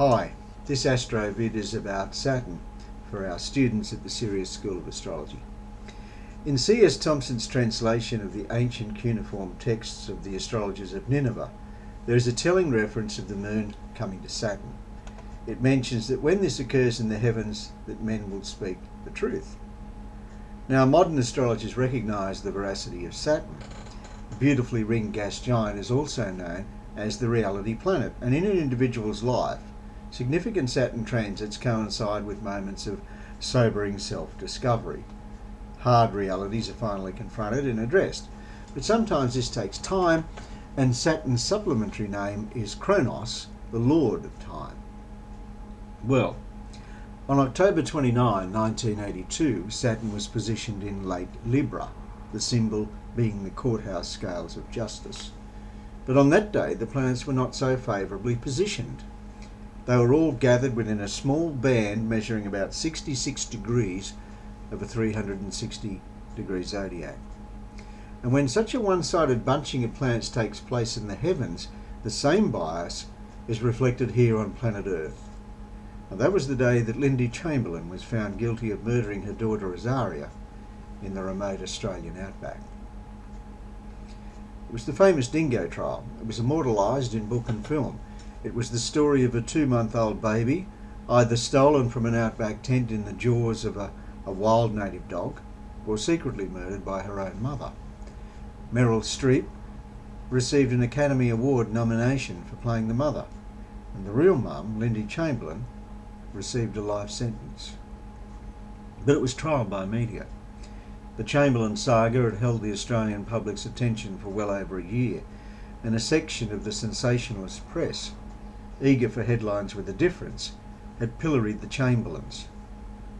Hi, this Astro vid is about Saturn for our students at the Sirius School of Astrology. In C.S. Thompson's translation of the ancient cuneiform texts of the astrologers of Nineveh, there is a telling reference of the moon coming to Saturn. It mentions that when this occurs in the heavens, that men will speak the truth. Now, modern astrologers recognise the veracity of Saturn. The beautifully ringed gas giant is also known as the reality planet, and in an individual's life, significant Saturn transits coincide with moments of sobering self-discovery. Hard realities are finally confronted and addressed, but sometimes this takes time, and Saturn's supplementary name is Kronos, the Lord of Time. Well, on October 29, 1982, Saturn was positioned in late Libra, the symbol being the courthouse scales of justice. But on that day, the planets were not so favourably positioned. They were all gathered within a small band measuring about 66 degrees of a 360-degree zodiac. And when such a one-sided bunching of planets takes place in the heavens, the same bias is reflected here on planet Earth. Now, that was the day that Lindy Chamberlain was found guilty of murdering her daughter Azaria in the remote Australian outback. It was the famous dingo trial. It was immortalised in book and film. It was the story of a 2-month-old baby, either stolen from an outback tent in the jaws of a wild native dog, or secretly murdered by her own mother. Meryl Streep received an Academy Award nomination for playing the mother, and the real mum, Lindy Chamberlain, received a life sentence. But it was trialled by media. The Chamberlain saga had held the Australian public's attention for well over a year, and a section of the sensationalist press, eager for headlines with a difference, had pilloried the Chamberlains.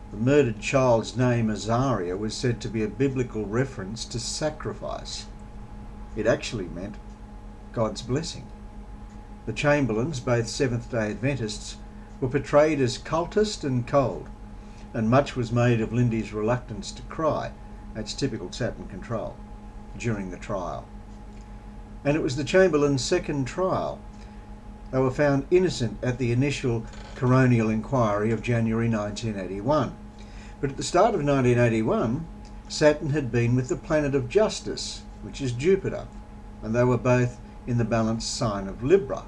The murdered child's name, Azaria, was said to be a biblical reference to sacrifice. It actually meant God's blessing. The Chamberlains, both Seventh-day Adventists, were portrayed as cultist and cold, and much was made of Lindy's reluctance to cry, that's typical Saturn control, during the trial. And it was the Chamberlains' second trial. They were found innocent at the initial coronial inquiry of January 1981. But at the start of 1981, Saturn had been with the planet of justice, which is Jupiter, and they were both in the balanced sign of Libra.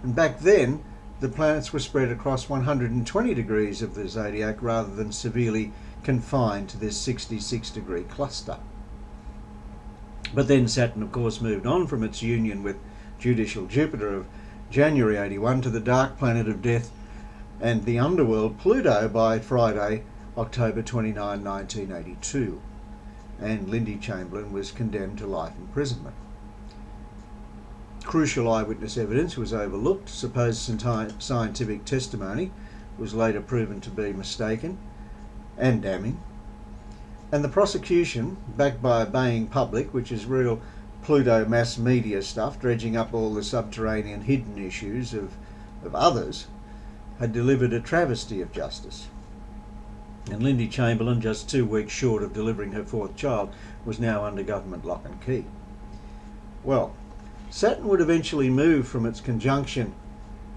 And back then, the planets were spread across 120 degrees of the zodiac rather than severely confined to this 66-degree cluster. But then Saturn, of course, moved on from its union with judicial Jupiter of January 81 to the dark planet of death and the underworld Pluto by Friday, October 29, 1982. And Lindy Chamberlain was condemned to life imprisonment. Crucial eyewitness evidence was overlooked. Supposed scientific testimony was later proven to be mistaken and damning. And the prosecution, backed by a baying public, which is real Pluto mass media stuff, dredging up all the subterranean hidden issues of others, had delivered a travesty of justice. And Lindy Chamberlain, just 2 weeks short of delivering her 4th child, was now under government lock and key. Well, Saturn would eventually move from its conjunction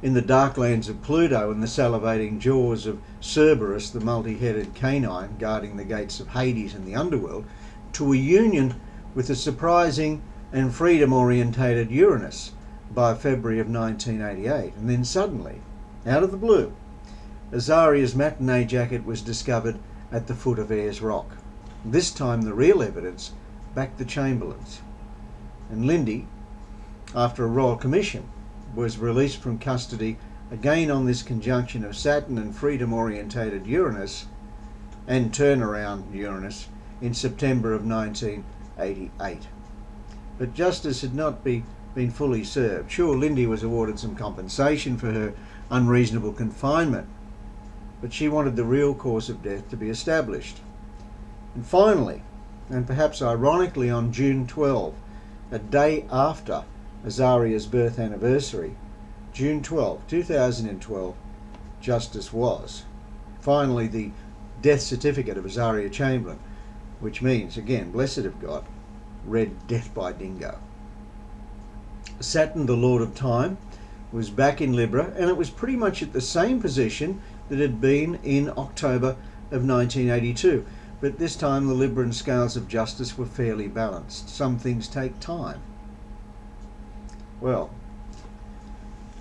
in the darklands of Pluto and the salivating jaws of Cerberus, the multi-headed canine guarding the gates of Hades and the underworld, to a union with the surprising and freedom-orientated Uranus by February of 1988. And then suddenly, out of the blue, Azaria's matinee jacket was discovered at the foot of Ayers Rock. This time the real evidence backed the Chamberlains. And Lindy, after a royal commission, was released from custody again on this conjunction of Saturn and freedom-orientated Uranus and turnaround Uranus in September of 1988. But justice had not been fully served. Sure, Lindy was awarded some compensation for her unreasonable confinement, but she wanted the real cause of death to be established. And finally, and perhaps ironically, on June 12, a day after Azaria's birth anniversary, June 12, 2012, justice was. Finally, the death certificate of Azaria Chamberlain, which means, again, blessed of God, read death by dingo. Saturn, the Lord of Time, was back in Libra, and it was pretty much at the same position that it had been in October of 1982. But this time the Libran scales of justice were fairly balanced. Some things take time. Well,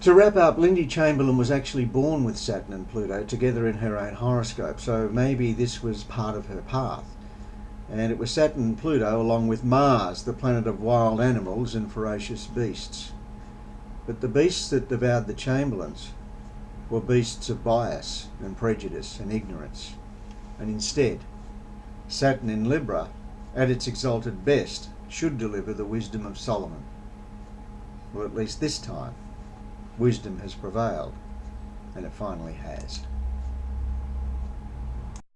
to wrap up, Lindy Chamberlain was actually born with Saturn and Pluto together in her own horoscope, so maybe this was part of her path. And it was Saturn and Pluto along with Mars, the planet of wild animals and ferocious beasts. But the beasts that devoured the Chamberlains were beasts of bias and prejudice and ignorance. And instead, Saturn in Libra, at its exalted best, should deliver the wisdom of Solomon. Well, at least this time, wisdom has prevailed, and it finally has.